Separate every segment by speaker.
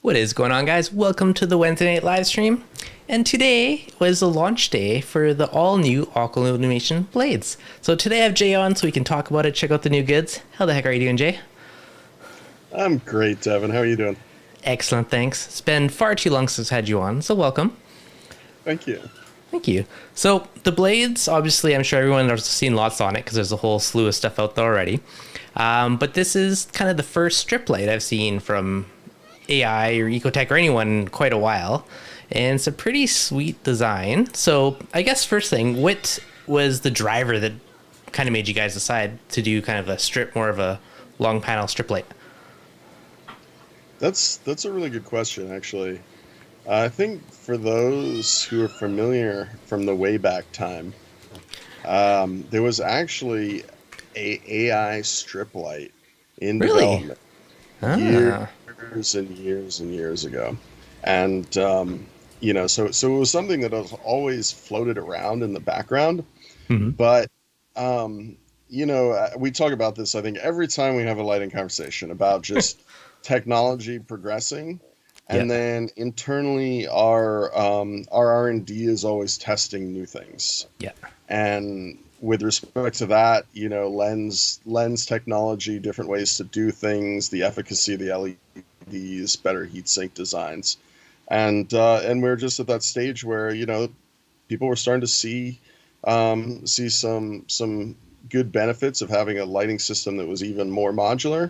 Speaker 1: What is going on, guys? Welcome to the Wednesday night live stream. And today was the launch day for the all-new AquaIllumination blades. So today I have Jay on so we can talk about it, check out the new goods. How the heck are you doing, Jay?
Speaker 2: I'm great, Devin. How are you doing?
Speaker 1: Excellent, thanks. It's been far too long since I had you on, so welcome.
Speaker 2: Thank you.
Speaker 1: Thank you. So the blades, obviously, I'm sure everyone has seen lots on it because there's a whole slew of stuff out there already. But this is kind of the first strip light I've seen from AI or Ecotech or anyone in quite a while. And it's a pretty sweet design. So I guess first thing, what was the driver that kind of made you guys decide to do kind of a strip, more of a long panel strip light?
Speaker 2: That's a really good question, actually. I think for those who are familiar from the Wayback Time, there was actually a AI strip light in development years and years and years ago. And, so it was something that was always floated around in the background. Mm-hmm. But, we talk about this, I think, every time we have a lighting conversation about just technology progressing. And then internally, our R&D is always testing new things. Yeah. And with respect to that, lens technology, different ways to do things, the efficacy of the LEDs, better heat sink designs, and we're just at that stage where people were starting to see some good benefits of having a lighting system that was even more modular,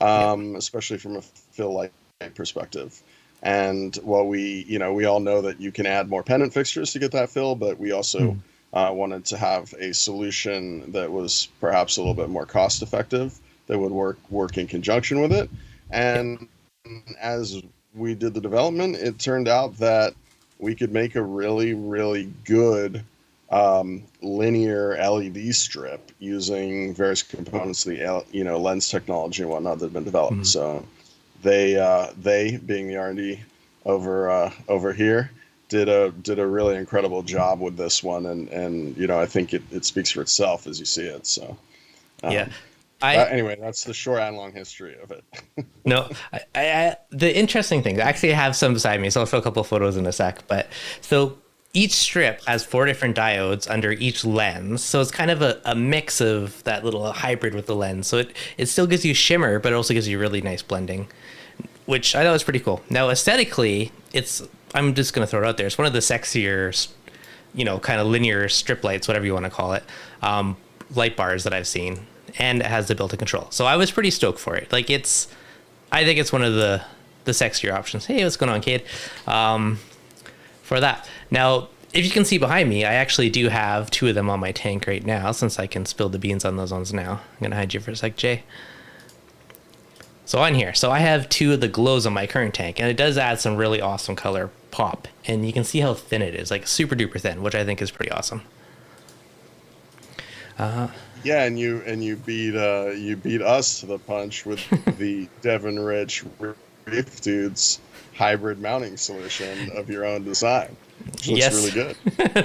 Speaker 2: especially from a fill light perspective. And while we all know that you can add more pendant fixtures to get that fill, but we also wanted to have a solution that was perhaps a little bit more cost effective that would work in conjunction with it. And as we did the development, it turned out that we could make a really, really good linear LED strip using various components of the lens technology and whatnot that have been developed. Mm-hmm. So they being the R&D over here did a really incredible job with this one, and I think it speaks for itself as you see it. So anyway, that's the short and long history of it.
Speaker 1: No, the interesting thing, actually I have some beside me, so I'll show a couple of photos in a sec. But so each strip has 4 different diodes under each lens, so it's kind of a mix of that little hybrid with the lens. So it still gives you shimmer, but it also gives you really nice blending, which I thought was pretty cool. Now aesthetically, I'm just going to throw it out there. It's one of the sexier, kind of linear strip lights, whatever you want to call it, light bars that I've seen, and it has the built-in control. So I was pretty stoked for it. I think it's one of the sexier options. Hey, what's going on, Cade? For that. Now, if you can see behind me, I actually do have 2 of them on my tank right now, since I can spill the beans on those ones now. I'm going to hide you for a sec, Jay. So on here, I have 2 of the glows on my current tank, and it does add some really awesome color pop. And you can see how thin it is, like super duper thin, which I think is pretty awesome.
Speaker 2: Yeah, and you beat us to the punch with the Devin Rich ReefDudes hybrid mounting solution of your own design, which looks really good.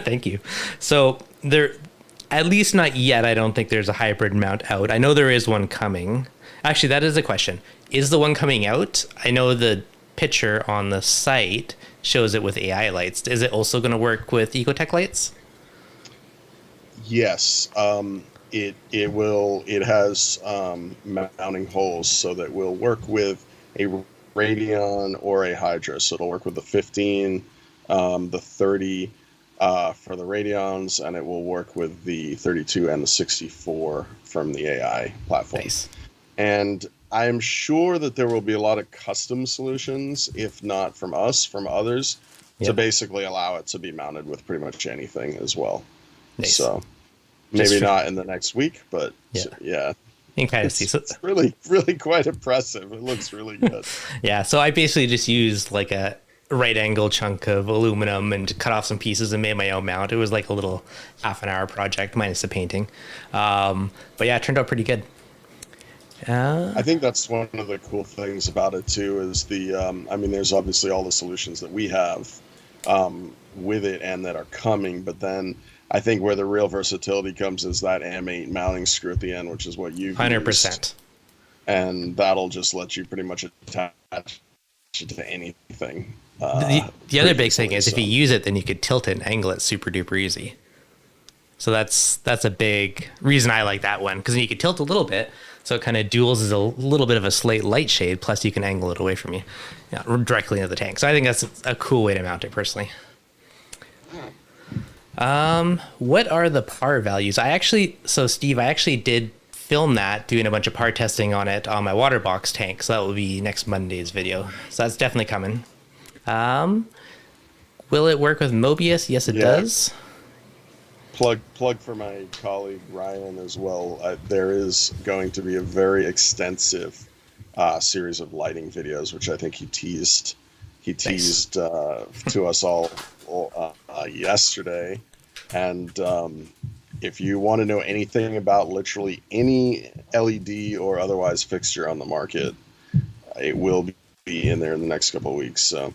Speaker 1: Thank you. So there, at least not yet, I don't think there's a hybrid mount out. I know there is one coming. Actually, that is a question. Is the one coming out? I know the picture on the site shows it with AI lights. Is it also going to work with Ecotech lights?
Speaker 2: Yes. It will. It has mounting holes, so that will work with a Radeon or a Hydra. So it'll work with the 15, the 30 for the Radeons, and it will work with the 32 and the 64 from the AI platform.
Speaker 1: Nice.
Speaker 2: And I'm sure that there will be a lot of custom solutions, if not from us, from others, to basically allow it to be mounted with pretty much anything as well. Nice. So maybe not in the next week, but yeah.
Speaker 1: You can kind of see. So
Speaker 2: it's really, really quite impressive. It looks really good.
Speaker 1: Yeah. So I basically just used like a right angle chunk of aluminum and cut off some pieces and made my own mount. It was like a little half an hour project minus the painting. But yeah, it turned out pretty good.
Speaker 2: I think that's one of the cool things about it too, is there's obviously all the solutions that we have with it and that are coming, but then I think where the real versatility comes is that M8 mounting screw at the end, which is what you've
Speaker 1: 100%.
Speaker 2: used, and that'll just let you pretty much attach it to anything.
Speaker 1: The other big thing is if
Speaker 2: So,
Speaker 1: you use it, then you could tilt it and angle it super duper easy. So that's a big reason I like that one, because you can tilt a little bit, so it kind of duels as a little bit of a slate light shade. Plus, you can angle it away from you, directly into the tank. So I think that's a cool way to mount it personally. What are the par values? Steve, I actually did film that, doing a bunch of par testing on it on my water box tank. So that will be next Monday's video. So that's definitely coming. Will it work with Mobius? Yes, it does.
Speaker 2: Plug for my colleague Ryan as well. There is going to be a very extensive series of lighting videos, which I think he teased to us all yesterday. And if you want to know anything about literally any LED or otherwise fixture on the market, it will be in there in the next couple of weeks. So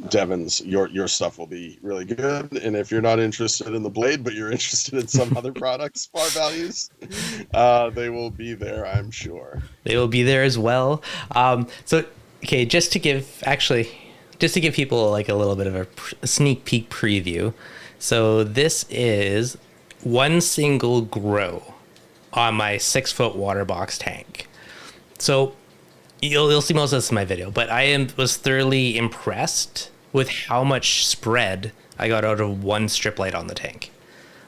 Speaker 2: Devin's, your stuff will be really good. And if you're not interested in the Blade, but you're interested in some other products, par values, they will be there, I'm sure.
Speaker 1: They will be there as well. Okay, just to give people like a little bit of a sneak peek preview. So this is one single grow on my 6-foot water box tank. So you'll see most of this in my video, but was thoroughly impressed with how much spread I got out of one strip light on the tank.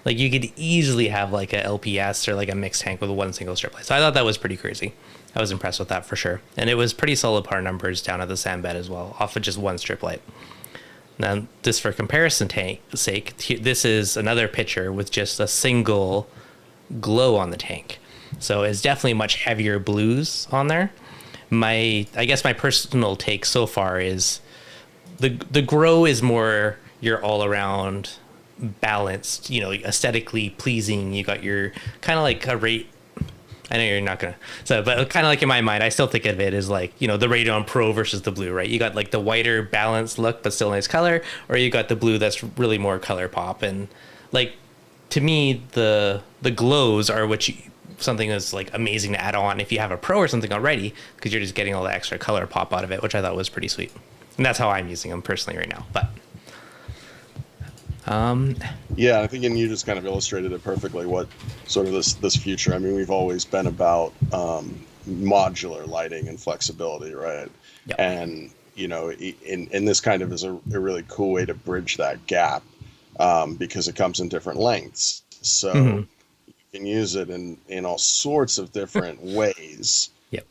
Speaker 1: Like you could easily have like a LPS or like a mixed tank with one single strip light. So I thought that was pretty crazy. I was impressed with that for sure. And it was pretty solid par numbers down at the sand bed as well, off of just one strip light. Now, just for comparison sake, this is another picture with just a single glow on the tank. So it's definitely much heavier blues on there. I guess my personal take so far is the grow is more your all around balanced, aesthetically pleasing. You got your kind of like a rate. I know you're not gonna, but kind of like in my mind, I still think of it as like, the Radon Pro versus the blue, right? You got like the whiter balanced look, but still nice color, or you got the blue that's really more color pop. And like, to me, the glows are something that's like amazing to add on if you have a Pro or something already, because you're just getting all the extra color pop out of it, which I thought was pretty sweet. And that's how I'm using them personally right now. But
Speaker 2: yeah, I think, and you just kind of illustrated it perfectly, what sort of this future. I mean, we've always been about modular lighting and flexibility, right?
Speaker 1: Yep.
Speaker 2: And in this kind of is a really cool way to bridge that gap, because it comes in different lengths, so you can use it in all sorts of different ways.
Speaker 1: Yep.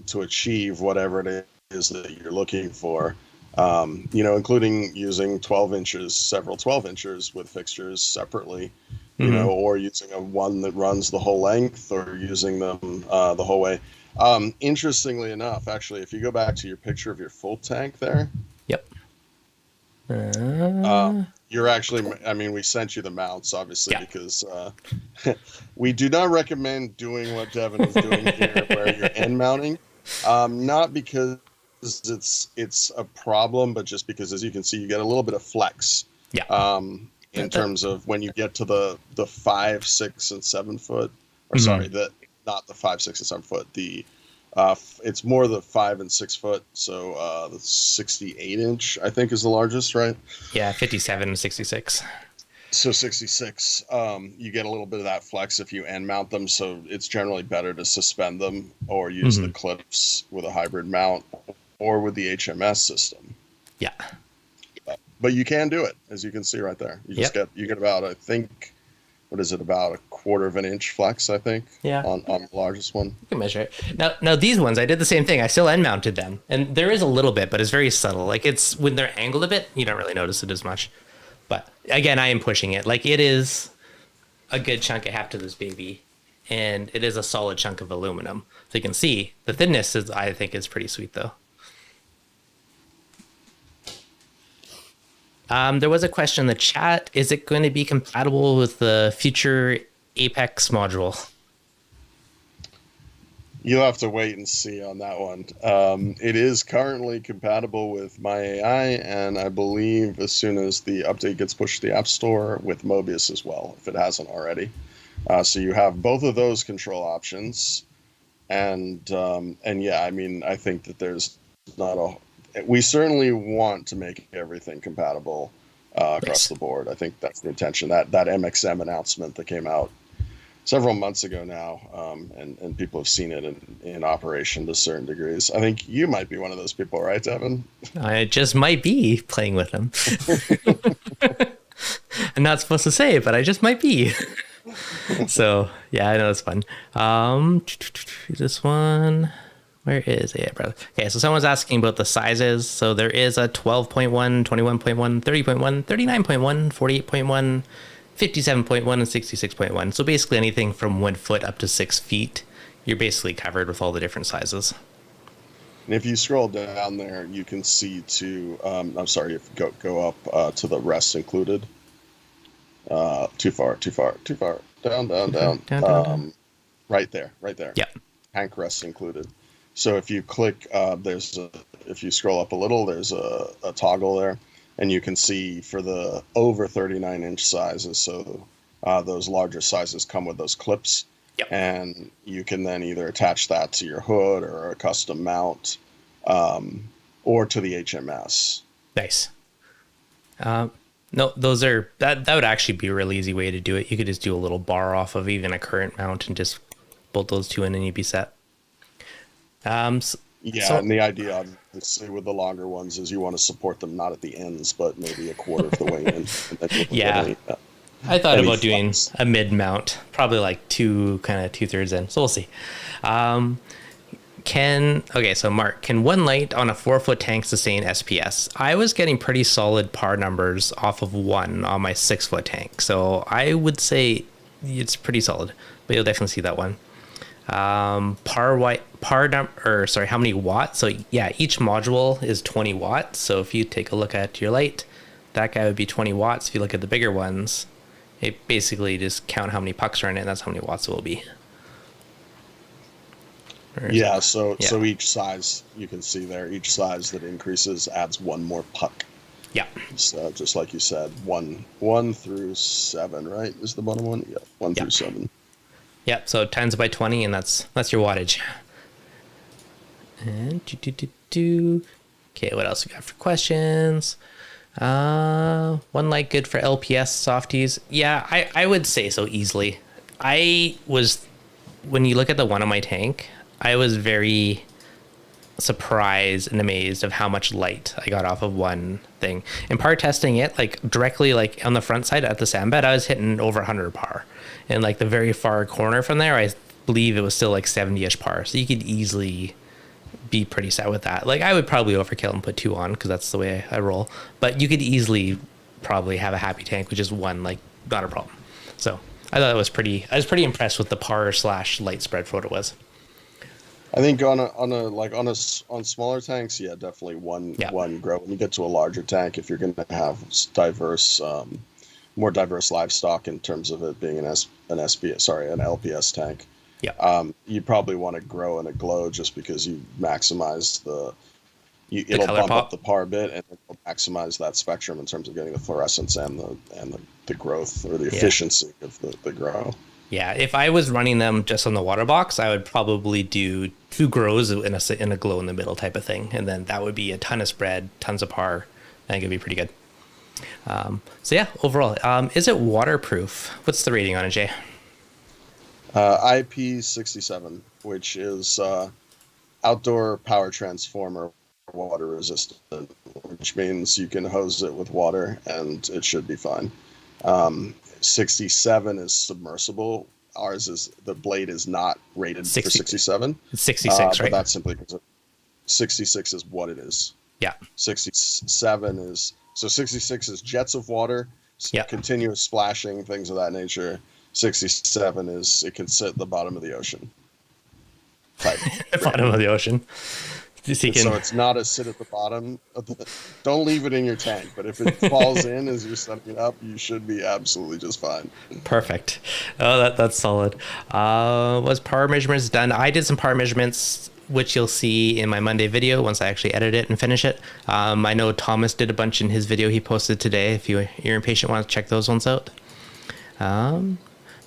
Speaker 2: To achieve whatever it is that you're looking for. Including using several 12 inches with fixtures separately, or using one that runs the whole length, or using them the whole way. Interestingly enough, actually, if you go back to your picture of your full tank there.
Speaker 1: Yep.
Speaker 2: You're actually, we sent you the mounts, obviously,
Speaker 1: yeah.
Speaker 2: Because we do not recommend doing what Devin is doing here, where you're end mounting. Not because it's a problem, but just because, as you can see, you get a little bit of flex.
Speaker 1: Yeah.
Speaker 2: In terms of when you get to the 5, 6, and 7 foot, or not the 5, 6, and 7 foot. It's more the 5 and 6 foot. So the 68 inch, I think, is the largest, right?
Speaker 1: Yeah, 57 and 66.
Speaker 2: So 66, you get a little bit of that flex if you end mount them. So it's generally better to suspend them or use the clips with a hybrid mount or with the HMS system.
Speaker 1: Yeah.
Speaker 2: But you can do it, as you can see right there. You just you get about, I think, what is it, about a 1/4 inch flex, I think, on the largest one.
Speaker 1: You can measure it. Now these ones, I did the same thing. I still end mounted them. And there is a little bit, but it's very subtle. Like, it's when they're angled a bit, you don't really notice it as much. But again, I am pushing it. Like, it is a good chunk of half to this baby. And it is a solid chunk of aluminum. So you can see the thinness I think is pretty sweet though. There was a question in the chat. Is it going to be compatible with the future Apex module?
Speaker 2: You'll have to wait and see on that one. It is currently compatible with My AI, and I believe as soon as the update gets pushed to the App Store, with Mobius as well, if it hasn't already. So you have both of those control options, and yeah, I mean, I think that there's not a. We certainly want to make everything compatible across
Speaker 1: Nice.
Speaker 2: the board. I think that's the intention. That MXM announcement that came out several months ago now, and people have seen it in operation to certain degrees. I think you might be one of those people, right, Devin?
Speaker 1: I just might be playing with them. I'm not supposed to say it, but I just might be. So yeah, I know it's fun. This one, where is it, brother? Okay, so someone's asking about the sizes. So there is a 12.1, 21.1, 30.1, 39.1, 48.1, 57.1, and 66.1. So basically anything from 1 foot up to 6 feet, you're basically covered with all the different sizes.
Speaker 2: And if you scroll down there, you can see I'm sorry, if you go up to the rest included. Too far. Down. Right there.
Speaker 1: Yeah.
Speaker 2: Tank rests included. So if you click, if you scroll up a little, there's a toggle there, and you can see for the over 39-inch sizes. So those larger sizes come with those clips,
Speaker 1: Yep.
Speaker 2: and you can then either attach that to your hood or a custom mount, or to the HMS.
Speaker 1: Nice. No, those are that would actually be a really easy way to do it. You could just do a little bar off of even a current mount and just bolt those two in and you'd be set.
Speaker 2: And the idea obviously with the longer ones is you want to support them not at the ends, but maybe a quarter of the way in. And then
Speaker 1: Yeah. I thought about doing a mid mount, probably like 2/3 in. So we'll see. So Mark, can one light on a 4-foot tank sustain SPS? I was getting pretty solid par numbers off of one on my 6-foot tank. So I would say it's pretty solid, but you'll definitely see that one. How many watts? So yeah, each module is 20 watts. So if you take a look at your light, that guy would be 20 watts. If you look at the bigger ones, it basically just count how many pucks are in it, and that's how many watts it will be.
Speaker 2: Yeah, so each size, you can see there, each size that increases adds one more puck.
Speaker 1: Yeah.
Speaker 2: So just like you said, 1 through 7, right? Is the bottom one? Yeah, 1 through 7.
Speaker 1: Yeah, so times by 20, and that's your wattage. And okay, what else we got for questions? One light good for LPS softies. Yeah, I would say so easily. When you look at the one on my tank, I was very surprised and amazed of how much light I got off of one thing. And par testing it, like directly like on the front side at the sand bed, I was hitting over 100 par. And like the very far corner from there, I believe it was still like 70-ish par. So you could easily be pretty set with that. Like I would probably overkill and put 2 on because that's the way I roll. But you could easily probably have a happy tank with just one, like not a problem. So I thought I was pretty impressed with the par/light spread for what it was.
Speaker 2: I think on smaller tanks, yeah, definitely one grow. When you get to a larger tank, if you're going to have more diverse livestock in terms of it being an LPS tank, you probably want to grow and a glow just because you maximize it'll bump up the par bit and it'll maximize that spectrum in terms of getting the fluorescence and the growth or the efficiency of the grow.
Speaker 1: Yeah, if I was running them just on the water box, I would probably do 2 grows in a glow in the middle type of thing, and then that would be a ton of spread, tons of par. I think it'd be pretty good. So yeah, overall, is it waterproof? What's the rating on it, Jay?
Speaker 2: IP67, which is outdoor power transformer water resistant, which means you can hose it with water and it should be fine. 67 is submersible. Ours is the blade is not rated for 67.
Speaker 1: It's 66, right?
Speaker 2: But that's simply because 66 is what it is.
Speaker 1: Yeah.
Speaker 2: 67 is 66 is jets of water, continuous splashing, things of that nature. 67 is it can sit at the bottom of the ocean.
Speaker 1: The bottom of the ocean. Just you
Speaker 2: So
Speaker 1: can
Speaker 2: it's not a sit at the bottom of the, don't leave it in your tank, but if it falls in as you're setting it up, you should be absolutely just fine.
Speaker 1: perfect. Oh, that's solid. Was power measurements done? I did some power measurements, which you'll see in my Monday video once I actually edit it and finish it. I know Thomas did a bunch in his video he posted today. If you're impatient, want to check those ones out.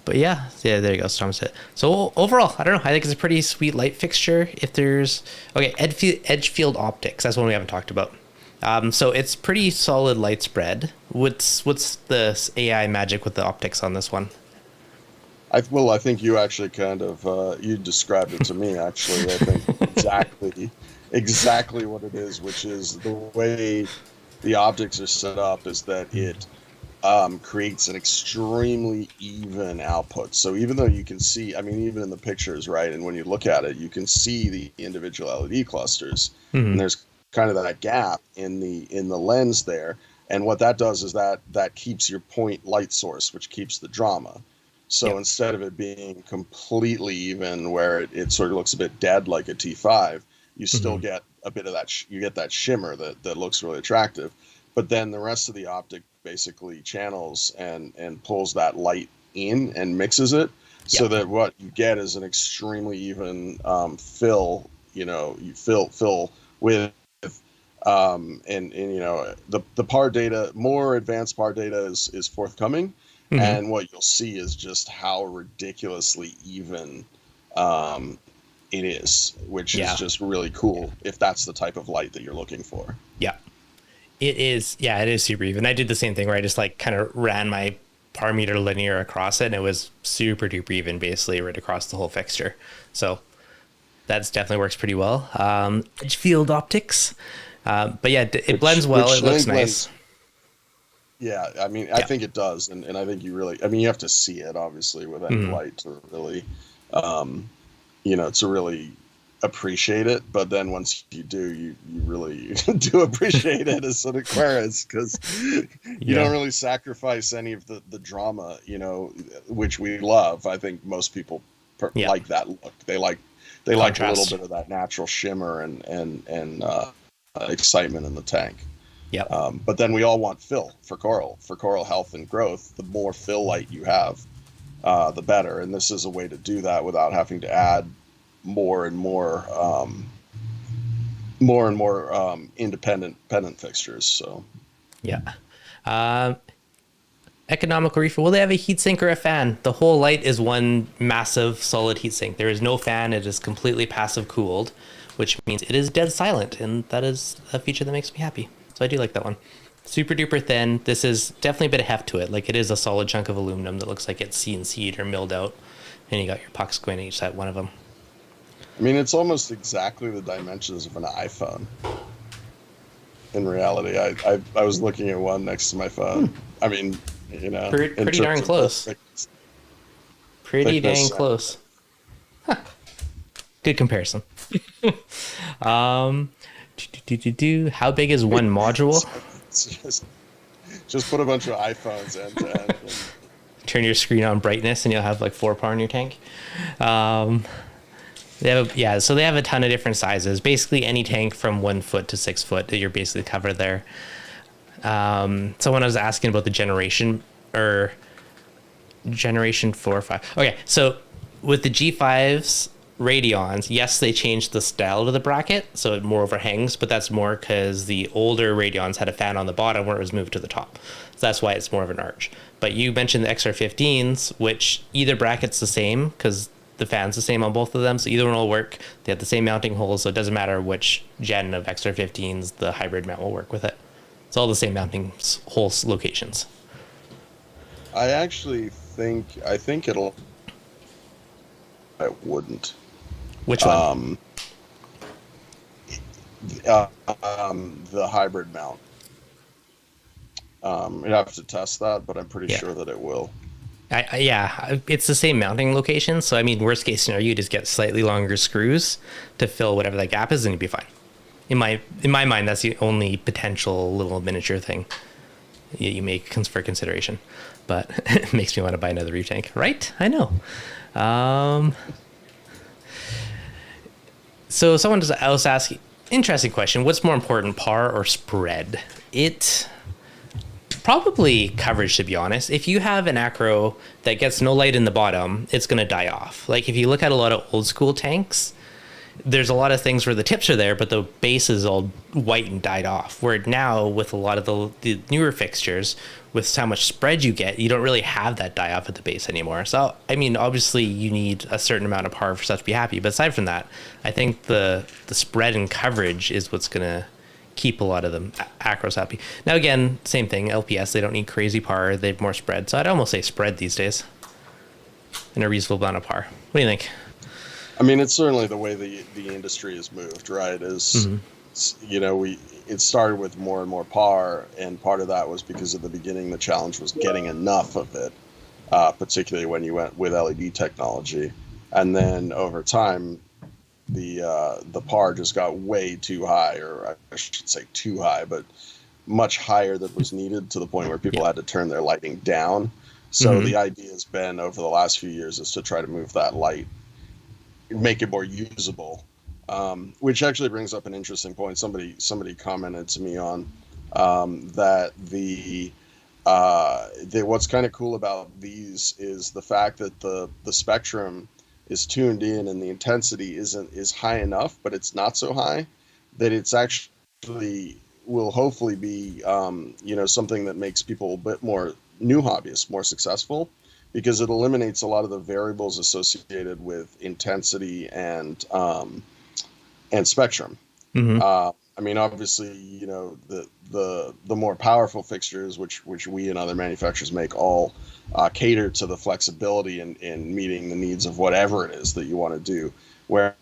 Speaker 1: But yeah, there you go. Thomas did. So overall, I don't know. I think it's a pretty sweet light fixture. If there's edge field optics, that's one we haven't talked about. So it's pretty solid light spread. What's the AI magic with the optics on this one?
Speaker 2: I think you actually kind of you described it to me. Actually, I think exactly what it is, which is the way the optics are set up is that it creates an extremely even output. So even though you can see, I mean, even in the pictures, right, and when you look at it, you can see the individual LED clusters, and there's kind of that gap in the lens there. And what that does is that keeps your point light source, which keeps the drama. So instead of it being completely even, where it sort of looks a bit dead like a T5, you still get a bit of that. You get that shimmer that looks really attractive. But then the rest of the optic basically channels and pulls that light in and mixes it, so that what you get is an extremely even fill. You know, you fill with. And you know, the PAR data, more advanced PAR data is forthcoming, and what you'll see is just how ridiculously even it is, which is just really cool if that's the type of light that you're looking for.
Speaker 1: Yeah, it is. Yeah, it is super even. I did the same thing where I just like kind of ran my par meter linear across it, and it was super duper even, basically right across the whole fixture. So that's definitely works pretty well. Edge field optics. But yeah, it blends well. It looks nice.
Speaker 2: Yeah, I mean, I think it does, and I think you really, I mean, you have to see it obviously with any light to really, you know, to really appreciate it. But then once you do, you really do appreciate it as an Aquarius, because you don't really sacrifice any of the drama, you know, which we love. I think most people like that look. They like a little bit of that natural shimmer and excitement in the tank. But then we all want fill for coral health and growth. The more fill light you have, the better. And this is a way to do that without having to add more and more independent pennant fixtures. So
Speaker 1: economical reefer. Will they have a heatsink or a fan? The whole light is one massive solid heatsink. There is no fan. It is completely passive cooled, which means it is dead silent, and that is a feature that makes me happy. So I do like that one. Super duper thin. This is definitely a bit of heft to it. Like, it is a solid chunk of aluminum that looks like it's CNC'd or milled out, and you got your pucks going on each side, one of them.
Speaker 2: I mean, it's almost exactly the dimensions of an iPhone. In reality, I was looking at one next to my phone. I mean, you know,
Speaker 1: pretty darn close. Pretty dang close. Huh. Good comparison. How big is one module?
Speaker 2: Just put a bunch of iPhones end to end.
Speaker 1: Turn your screen on brightness, and you'll have like 4 par in your tank. So they have a ton of different sizes. Basically, any tank from 1 foot to 6 foot, you're basically covered there. Someone was asking about the generation 4 or 5. Okay, so with the G5s Radions, yes, they changed the style of the bracket, so it more overhangs, but that's more because the older Radions had a fan on the bottom where it was moved to the top. So that's why it's more of an arch. But you mentioned the XR15s, which either bracket's the same because the fan's the same on both of them, so either one will work. They have the same mounting holes, so it doesn't matter which gen of XR15s, the hybrid mount will work with it. It's all the same mounting hole locations.
Speaker 2: I think it wouldn't.
Speaker 1: Which one?
Speaker 2: The hybrid mount. You'd have to test that, but I'm pretty sure that it will.
Speaker 1: It's the same mounting location. So, I mean, worst case scenario, you just get slightly longer screws to fill whatever that gap is, and you'd be fine. In my mind, that's the only potential little miniature thing you make for consideration. But it makes me want to buy another reef tank, right? I know. So someone was asking, Interesting question. What's more important, par or spread? It probably coverage, to be honest. If you have an acro that gets no light in the bottom, it's going to die off. Like if you look at a lot of old school tanks, there's a lot of things where the tips are there, but the base is all white and died off. Where now with a lot of the newer fixtures, with how much spread you get, you don't really have that die off at the base anymore. So, I mean, obviously you need a certain amount of par for stuff to be happy. But aside from that, I think the spread and coverage is what's going to keep a lot of them acros happy. Now, again, same thing, LPS, they don't need crazy par. They have more spread. So I'd almost say spread these days and a reasonable amount of par. What do you think?
Speaker 2: I mean, it's certainly the way the industry has moved, right? It started with more and more par, and part of that was because at the beginning the challenge was getting enough of it, particularly when you went with LED technology, and then over time, the par just got way too high, or I should say too high, but much higher than was needed, to the point where people had to turn their lighting down. So the idea has been over the last few years is to try to move that light, make it more usable, which actually brings up an interesting point. Somebody commented to me on that what's kind of cool about these is the fact that the spectrum is tuned in and the intensity is high enough, but it's not so high that it's actually will hopefully be something that makes people a bit more new hobbyists more successful, because it eliminates a lot of the variables associated with intensity and spectrum. I mean, obviously, the more powerful fixtures, which we and other manufacturers make, all cater to the flexibility in meeting the needs of whatever it is that you want to do, where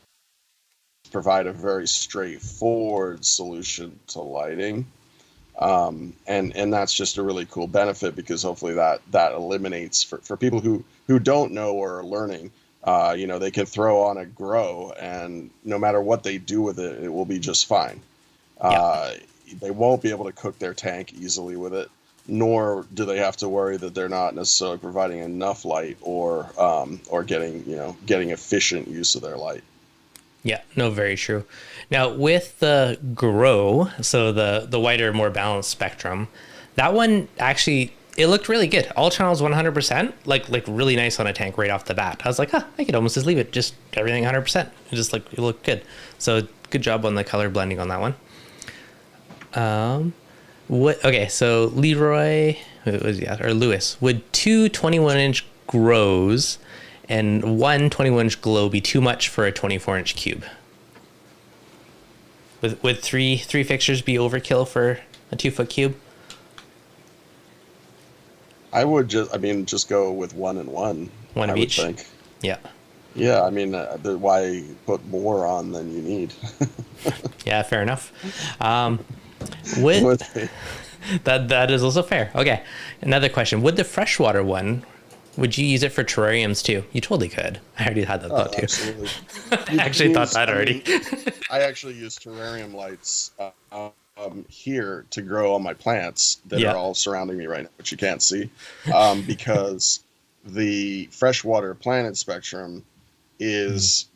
Speaker 2: provide a very straightforward solution to lighting. And that's just a really cool benefit, because hopefully that eliminates for people who don't know or are learning, they can throw on a grow, and no matter what they do with it, it will be just fine. They won't be able to cook their tank easily with it, nor do they have to worry that they're not necessarily providing enough light or getting efficient use of their light.
Speaker 1: Yeah, no, very true. Now with the grow, so the wider, more balanced spectrum, that one actually, it looked really good. All channels 100%, like really nice on a tank right off the bat. I was like, I could almost just leave it, just everything 100%. It just it looked good. So good job on the color blending on that one. Okay, so Leroy, or Lewis, would two 21-inch grows and one 21-inch glow be too much for a 24-inch cube? Would three fixtures be overkill for a 2-foot cube?
Speaker 2: I would just go with one and one.
Speaker 1: One of each?
Speaker 2: Think.
Speaker 1: Yeah.
Speaker 2: Yeah, I mean, why put more on than you need?
Speaker 1: Yeah, fair enough. That is also fair. Okay, another question. Would the freshwater one, would you use it for terrariums too? You totally could. I already had that thought too.
Speaker 2: Absolutely.
Speaker 1: I actually thought that already.
Speaker 2: I actually use terrarium lights here to grow all my plants that are all surrounding me right now, which you can't see, because the freshwater planet spectrum is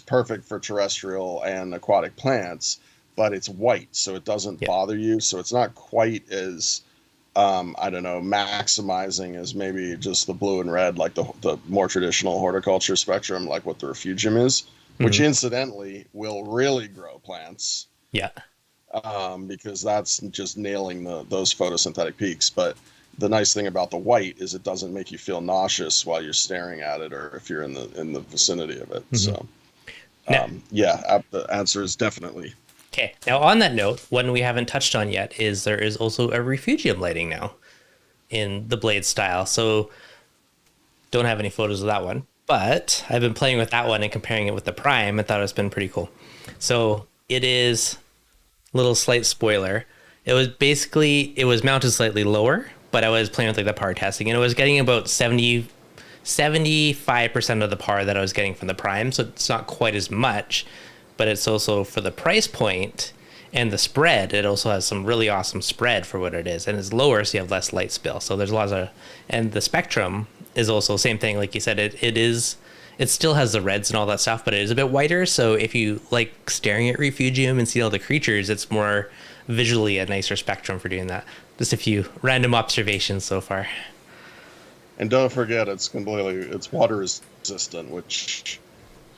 Speaker 2: perfect for terrestrial and aquatic plants, but it's white, so it doesn't bother you. So it's not quite as maximizing as maybe just the blue and red, like the more traditional horticulture spectrum, like what the refugium is, which incidentally will really grow plants. Yeah. Because that's just nailing those photosynthetic peaks. But the nice thing about the white is it doesn't make you feel nauseous while you're staring at it, or if you're in the vicinity of it. So, the answer is definitely.
Speaker 1: Okay. Now, on that note, one we haven't touched on yet is there is also a refugium lighting now in the Blade style. So, don't have any photos of that one, but I've been playing with that one and comparing it with the Prime. I thought it's been pretty cool. So, it is a little slight spoiler. It was mounted slightly lower, but I was playing with the par testing, and it was getting about 75% of the par that I was getting from the Prime. So, it's not quite as much. But it's also, for the price point and the spread, it also has some really awesome spread for what it is. And it's lower, so you have less light spill. So there's lots of, and the spectrum is also same thing. Like you said, it's It still has the reds and all that stuff, but it is a bit whiter. So if you like staring at refugium and see all the creatures, it's more visually a nicer spectrum for doing that. Just a few random observations so far.
Speaker 2: And don't forget, it's water resistant, which,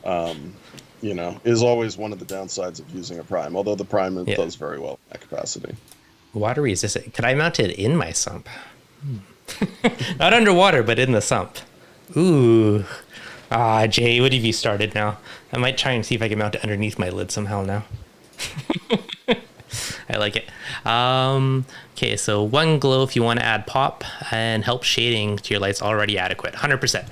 Speaker 2: is always one of the downsides of using a prime. Although the prime does very well in that capacity.
Speaker 1: Water resistant. Could I mount it in my sump? Not underwater, but in the sump. Ooh. Ah, Jay, what have you started now? I might try and see if I can mount it underneath my lid somehow now. I like it. Okay, so one glow if you want to add pop and help shading to your lights already adequate. 100%.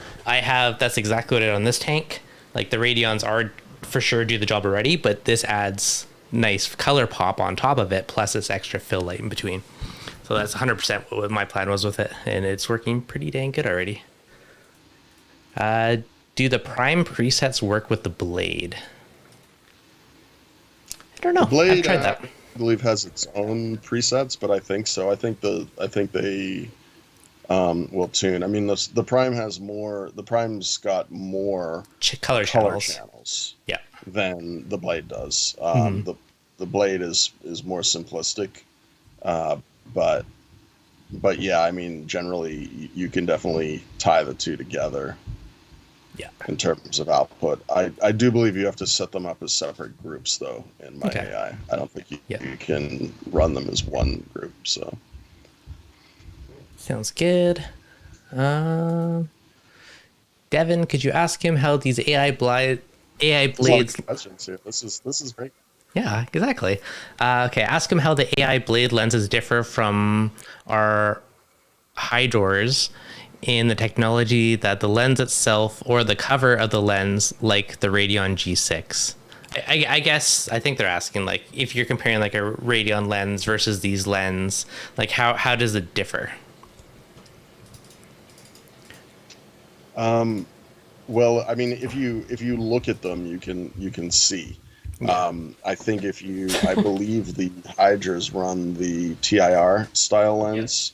Speaker 1: That's exactly what I did on this tank. Like the Radions are for sure do the job already, but this adds nice color pop on top of it, plus this extra fill light in between. So that's 100% what my plan was with it, and it's working pretty dang good already. Do the prime presets work with the blade? I don't know.
Speaker 2: The blade,
Speaker 1: I've tried that.
Speaker 2: I believe has its own presets, but I think so. I think they will tune. I mean, the prime has more. The prime's got more
Speaker 1: color channels. Yeah.
Speaker 2: Than the blade does. The blade is more simplistic, but yeah, I mean, generally you can definitely tie the two together.
Speaker 1: Yeah.
Speaker 2: In terms of output, I do believe you have to set them up as separate groups, though. In my AI, I don't think you can run them as one group. So
Speaker 1: sounds good. Devin, could you ask him how these AI blades?
Speaker 2: Questions here. This is great.
Speaker 1: Yeah, exactly. Okay, ask him how the AI blade lenses differ from our hydrors in the technology that the lens itself or the cover of the lens, like the Radion G6. I think they're asking, like, if you're comparing like a Radion lens versus these lens, like how does it differ?
Speaker 2: Well, I mean, if you look at them, you can see. I think I believe the hydras run the TIR style lens.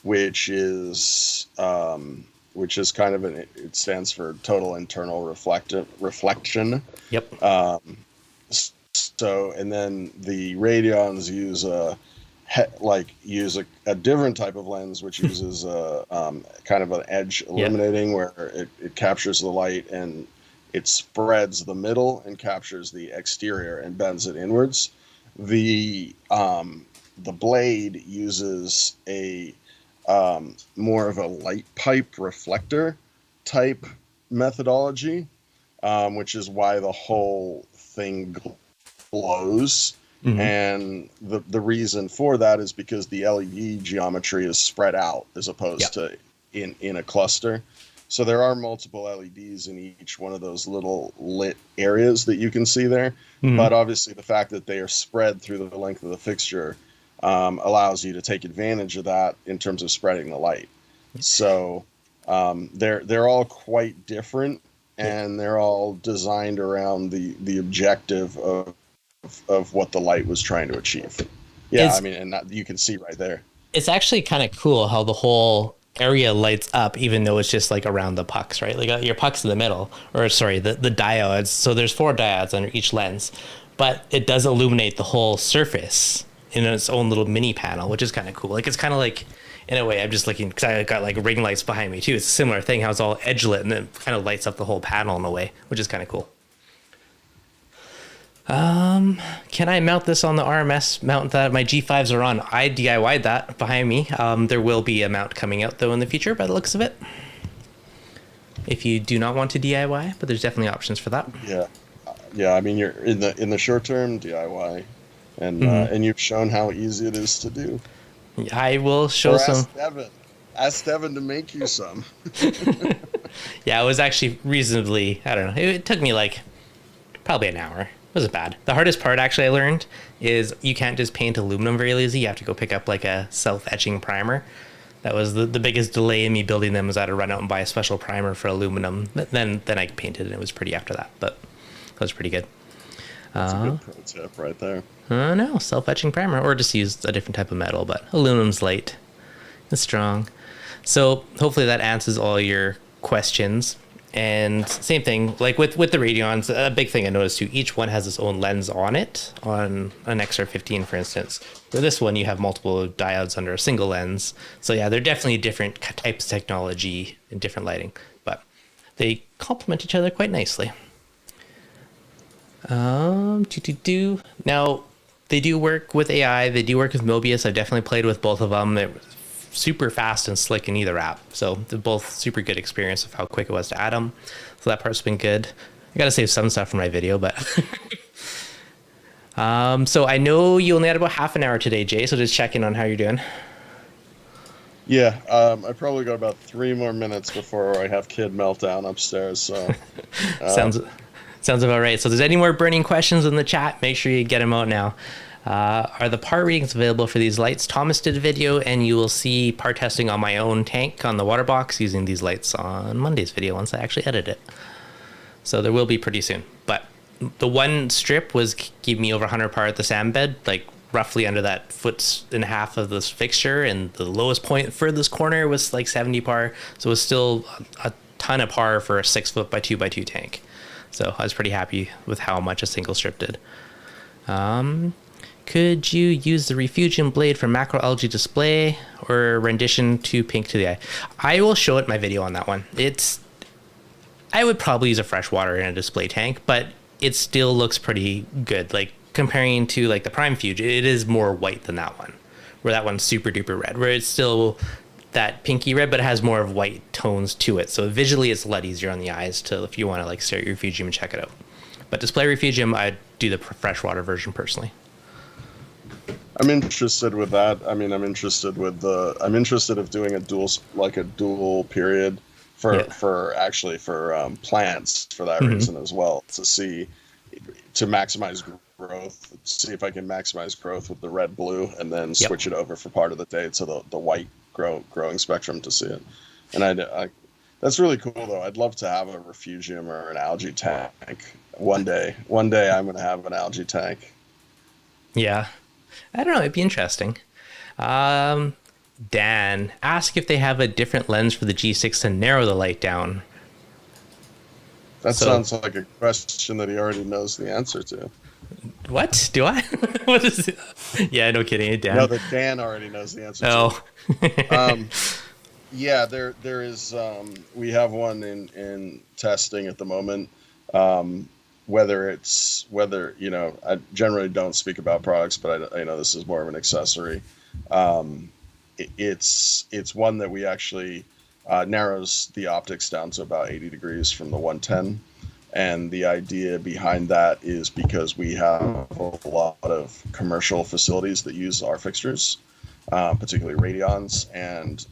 Speaker 2: Which is kind of it stands for total internal reflection.
Speaker 1: Yep.
Speaker 2: So, and then the Radions use a different type of lens, which uses kind of an edge illuminating, where it captures the light and it spreads the middle and captures the exterior and bends it inwards. The blade uses a more of a light pipe reflector type methodology, which is why the whole thing glows. Mm-hmm. And the reason for that is because the LED geometry is spread out as opposed to in a cluster. So there are multiple LEDs in each one of those little lit areas that you can see there. Mm-hmm. But obviously the fact that they are spread through the length of the fixture allows you to take advantage of that in terms of spreading the light. So they're all quite different, and they're all designed around the objective of what the light was trying to achieve. Yeah, I mean, and you can see right there.
Speaker 1: It's actually kind of cool how the whole area lights up, even though it's just like around the pucks, right? Like your pucks in the middle, or sorry, the diodes. So there's 4 diodes under each lens, but it does illuminate the whole surface in its own little mini panel, which is kind of cool. Like, it's kind of like, in a way, I'm just looking, because I got like ring lights behind me too. It's a similar thing, how it's all edge lit and then kind of lights up the whole panel in a way, which is kind of cool. Can I mount this on the RMS mount that my G5s are on? I DIY'd that behind me. There will be a mount coming out though in the future by the looks of it, if you do not want to DIY, but there's definitely options for that.
Speaker 2: Yeah. I mean, you're in the short term DIY. And you've shown how easy it is to do.
Speaker 1: I will show some.
Speaker 2: Ask Devin to make you some.
Speaker 1: Yeah, it was actually reasonably, I don't know. It took me like probably an hour. It wasn't bad. The hardest part actually I learned is you can't just paint aluminum very easy. You have to go pick up like a self-etching primer. That was the biggest delay in me building them, was I had to run out and buy a special primer for aluminum. Then I painted and it was pretty after that, but that was pretty good.
Speaker 2: That's a good pro tip right there.
Speaker 1: No, self-etching primer, or just use a different type of metal, but aluminum's light and strong. So hopefully that answers all your questions. And same thing, like with the Radions, a big thing I noticed too, each one has its own lens on it, on an XR15, for instance. For this one, you have multiple diodes under a single lens. So yeah, they're definitely different types of technology and different lighting, but they complement each other quite nicely. Now, they do work with AI, they do work with Mobius. I've definitely played with both of them. They're super fast and slick in either app. So they're both super good experience of how quick it was to add them. So that part's been good. I got to save some stuff for my video, but so I know you only had about half an hour today, Jay. So just check in on how you're doing.
Speaker 2: Yeah, I probably got about 3 more minutes before I have kid meltdown upstairs. So
Speaker 1: Sounds about right. So if there's any more burning questions in the chat, make sure you get them out now. Are the part readings available for these lights? Thomas did a video, and you will see part testing on my own tank on the water box using these lights on Monday's video once I actually edit it. So there will be pretty soon. But the one strip was keeping me over 100 par at the sand bed, like roughly under that 1.5 feet of this fixture, and the lowest point for this corner was like 70 par. So it was still a ton of par for a 6 foot by 2 by 2 tank. So I was pretty happy with how much a single strip did. Could you use the Refugium blade for macro algae display or rendition to pink to the eye? I will show it in my video on that one. I would probably use a freshwater in a display tank, but it still looks pretty good. Like comparing to like the Prime Fuge, it is more white than that one, where that one's super duper red, where it's still that pinky red, but it has more of white tones to it. So visually it's a lot easier on the eyes to, if you want to like stare at your Refugium and check it out. But display Refugium, I'd do the freshwater version personally.
Speaker 2: I'm interested with that. I mean, I'm interested of doing a dual period for plants for that reason as well, to maximize growth, see if I can maximize growth with the red blue and then switch it over for part of the day to the white growing spectrum to see it. And I that's really cool though. I'd love to have a refugium or an algae tank one day. One day I'm going to have an algae tank.
Speaker 1: Yeah. I don't know. It'd be interesting. Dan, ask if they have a different lens for the G6 to narrow the light down.
Speaker 2: That sounds like a question that he already knows the answer to.
Speaker 1: What? Do I? What is it? Yeah, no kidding. Dan.
Speaker 2: No, that Dan already knows the answer
Speaker 1: to.
Speaker 2: Yeah, there is. We have one in testing at the moment. Whether I generally don't speak about products, but I know this is more of an accessory. It's one that we actually narrows the optics down to about 80 degrees from the 110. And the idea behind that is because we have a lot of commercial facilities that use our fixtures, particularly Radions, and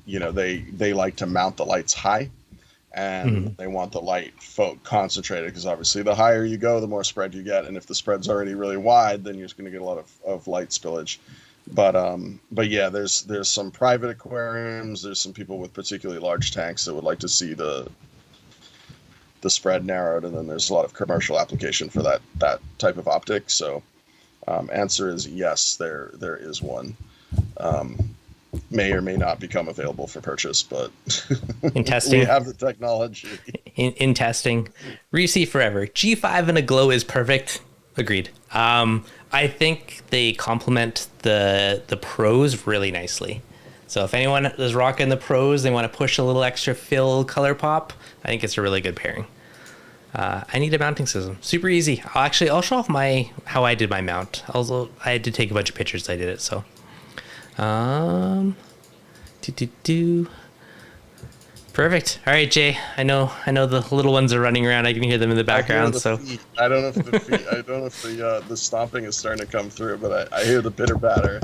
Speaker 2: they like to mount the lights high. And they want the light concentrated, because obviously the higher you go, the more spread you get. And if the spread's already really wide, then you're just going to get a lot of light spillage. But yeah, there's some private aquariums. There's some people with particularly large tanks that would like to see the spread narrowed. And then there's a lot of commercial application for that type of optic. So answer is yes, there is one. May or may not become available for purchase, but
Speaker 1: in testing,
Speaker 2: we have the technology.
Speaker 1: In testing, Reese forever. G5 and a glow is perfect. Agreed. I think they complement the pros really nicely. So if anyone is rocking the pros, they want to push a little extra fill color pop, I think it's a really good pairing. I need a mounting system. Super easy. I'll show off how I did my mount. Also, I had to take a bunch of pictures. I did it so. Perfect. All right, Jay. I know the little ones are running around. I can hear them in the background.
Speaker 2: I don't know if the stomping is starting to come through, but I hear the pitter patter.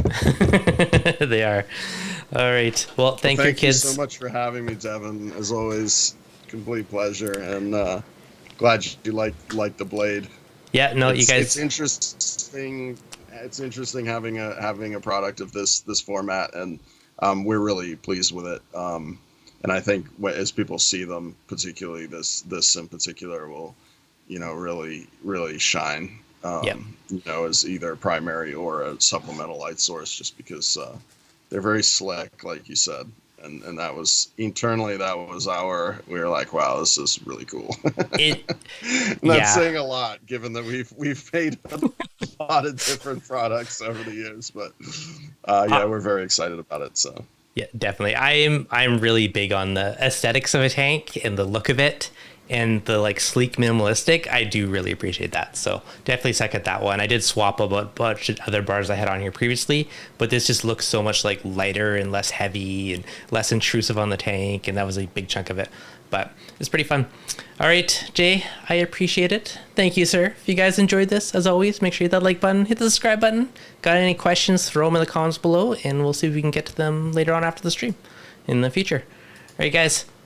Speaker 1: They are. All right. Well, thank you, kids.
Speaker 2: Thank you so much for having me, Devin. As always, complete pleasure, and glad you like the blade.
Speaker 1: Yeah. No, you guys.
Speaker 2: It's interesting. It's interesting having a product of this format, and we're really pleased with it. And I think as people see them, particularly this in particular, will really shine. As either a primary or a supplemental light source, just because they're very slick, like you said, And that was internally, that was we were like, wow, this is really cool.
Speaker 1: It,
Speaker 2: And that's
Speaker 1: yeah.
Speaker 2: saying a lot, given that we've made a lot of different products over the years. But yeah, we're very excited about it. So
Speaker 1: Yeah, definitely. I'm really big on the aesthetics of a tank and the look of it and the like sleek minimalistic. I do really appreciate that. So definitely second that one. I did swap a bunch of other bars I had on here previously, but this just looks so much like lighter and less heavy and less intrusive on the tank, and that was a big chunk of it. But it's pretty fun. All right, Jay, I appreciate it. Thank you, sir. If you guys enjoyed this, as always, make sure you hit that like button, hit the subscribe button. Got any questions, throw them in the comments below, and we'll see if we can get to them later on after the stream in the future. All right, guys,